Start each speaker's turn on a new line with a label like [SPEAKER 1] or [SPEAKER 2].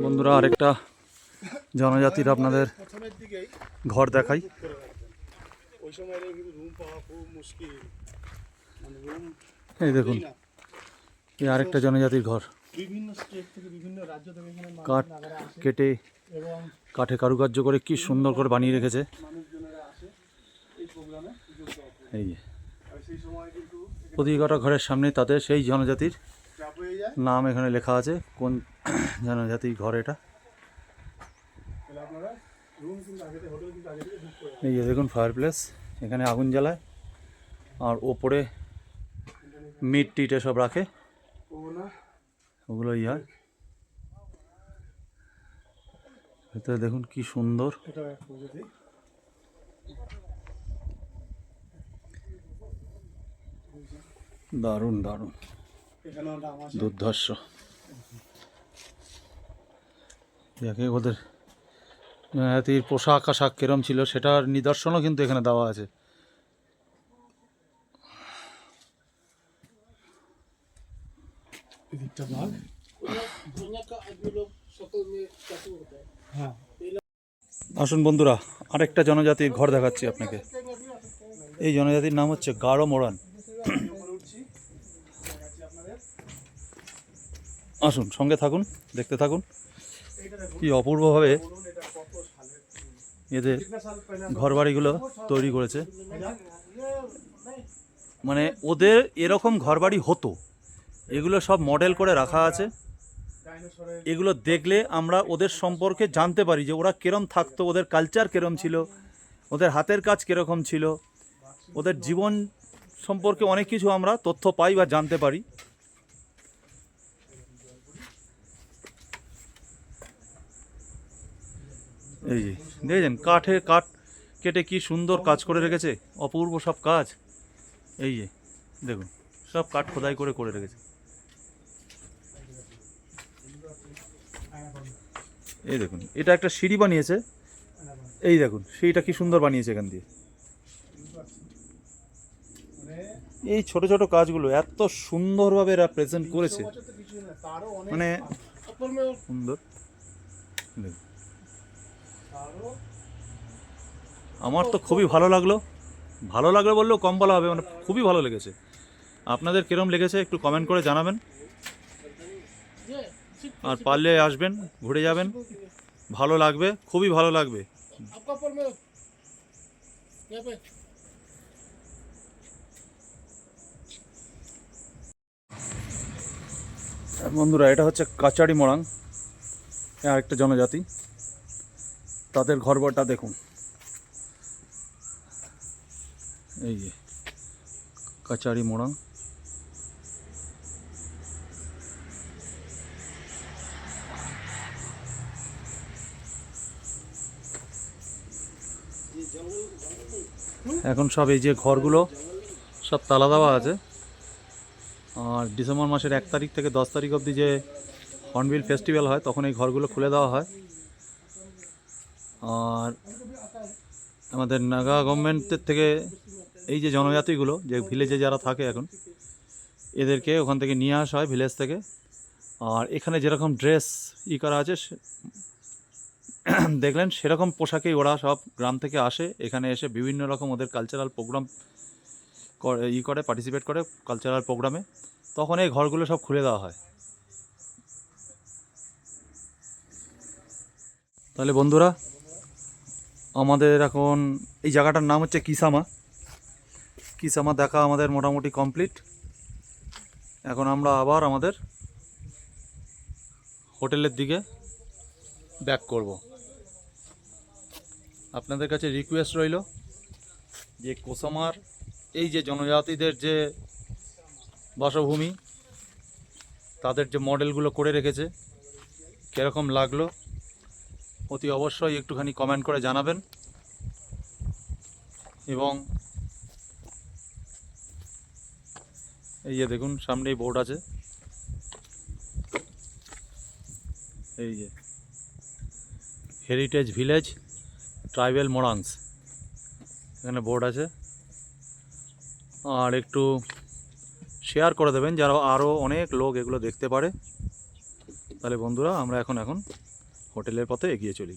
[SPEAKER 1] বন্ধুরা, আরেকটা জনজাতির আপনাদের ঘর দেখাই। এই দেখুন, এই আরেকটা জনজাতির ঘর। কাঠ কেটে কাঠে কারুকার্য করে কি সুন্দর করে বানিয়ে রেখেছে। এই যে প্রতিটা ঘরের সামনে তাদের সেই জনজাতির নাম এখানে লেখা আছে, কোন জনজাতির ঘর এটা। এই যে দেখুন ফায়ার প্লেস, এখানে আগুন জ্বালায় আর ওপরে মিট টিট এসব রাখে, ওগুলো হয়। ভেতরে দেখুন কি সুন্দর, দারুণ দারুণ, দুর্ধর্ষ। দেখে ওদের জনজাতির পোশাক আশাক কিরম ছিল সেটার নিদর্শনও কিন্তু এখানে দেওয়া আছে। আসুন বন্ধুরা, আরেকটা জনজাতির ঘর দেখাচ্ছি আপনাকে। এই জনজাতির নাম হচ্ছে গারো মোরান। আসুন সঙ্গে থাকুন, দেখতে থাকুন কি অপূর্বভাবে এদের ঘরবাড়িগুলো তৈরি করেছে। মানে ওদের এরকম ঘরবাড়ি হতো, এগুলো সব মডেল করে রাখা আছে। এগুলো দেখলে আমরা ওদের সম্পর্কে জানতে পারি যে ওরা কিরম থাকতো, ওদের কালচার কিরম ছিল, ওদের হাতের কাজ কীরকম ছিল, ওদের জীবন সম্পর্কে অনেক কিছু আমরা তথ্য পাই বা জানতে পারি। এই যে দেখেছেন, কাঠ কেটে কি সুন্দর কাজ করে রেখেছে, অপূর্ব সব কাজ। এই যে দেখুন, সব কাঠ খোদাই করে রেখেছে। এই দেখুন, এটা একটা সিঁড়ি বানিয়েছে। এই দেখুন সিঁড়িটা কি সুন্দর বানিয়েছে এখান দিয়ে। এই ছোট ছোট কাজগুলো এত সুন্দরভাবে এরা প্রেজেন্ট করেছে, মানে সুন্দর। আমার তো খুবই ভালো লাগলো বললেও কম বলা হবে, মানে খুবই ভালো লেগেছে। আপনাদের কিরম লেগেছে একটু কমেন্ট করে জানাবেন, আর পারলে আসবেন, ঘুরে যাবেন, ভালো লাগবে, খুবই ভালো লাগবে। বন্ধুরা, এটা হচ্ছে কাচারি মোরাং, আরেকটা জনজাতি। তাদের ঘরবারটা দেখুন, এই যে কাচারি মোরাং। এখন সব এই যে ঘরগুলো সব তালা দেওয়া আছে, আর ডিসেম্বর মাসের 1 তারিখ থেকে 10 তারিখ অবধি যে হর্নবিল ফেস্টিভ্যাল হয় তখন এই ঘরগুলো খুলে দেওয়া হয়। আর আমাদের নাগা গভর্নমেন্টের থেকে এই যে জনজাতিগুলো যে ভিলেজে যারা থাকে এখন, এদেরকে ওখান থেকে নিয়ে আসা হয় ভিলেজ থেকে। আর এখানে যেরকম ড্রেস করা আছে দেখলেন, সেরকম পোশাকেই ওরা সব গ্রাম থেকে আসে, এখানে এসে বিভিন্ন রকম ওদের কালচারাল প্রোগ্রাম করে পার্টিসিপেট করে কালচারাল প্রোগ্রামে, তখন এই ঘরগুলো সব খুলে দেওয়া হয়। তাহলে বন্ধুরা, আমাদের এখন এই জায়গাটার নাম হচ্ছে কিসামা দেখা আমাদের মোটামুটি কমপ্লিট। এখন আমরা আবার আমাদের হোটেলের দিকে ব্যাক করব। আপনাদের কাছে রিকোয়েস্ট রইল যে কোসামার এই যে জনজাতিদের যে বাসভূমি, তাদের যে মডেলগুলো করে রেখেছে কীরকম লাগলো অতি অবশ্যই একটুখানি কমেন্ট করে জানাবেন। এবং এই যে দেখুন সামনেই বোর্ড আছে, এই যে হেরিটেজ ভিলেজ ট্রাইবেল মোরাংস, এখানে বোর্ড আছে। আর একটু শেয়ার করে দেবেন যেন আরও অনেক লোক এগুলো দেখতে পারে। তাহলে বন্ধুরা আমরা এখন হোটেলের পথে এগিয়ে চলি।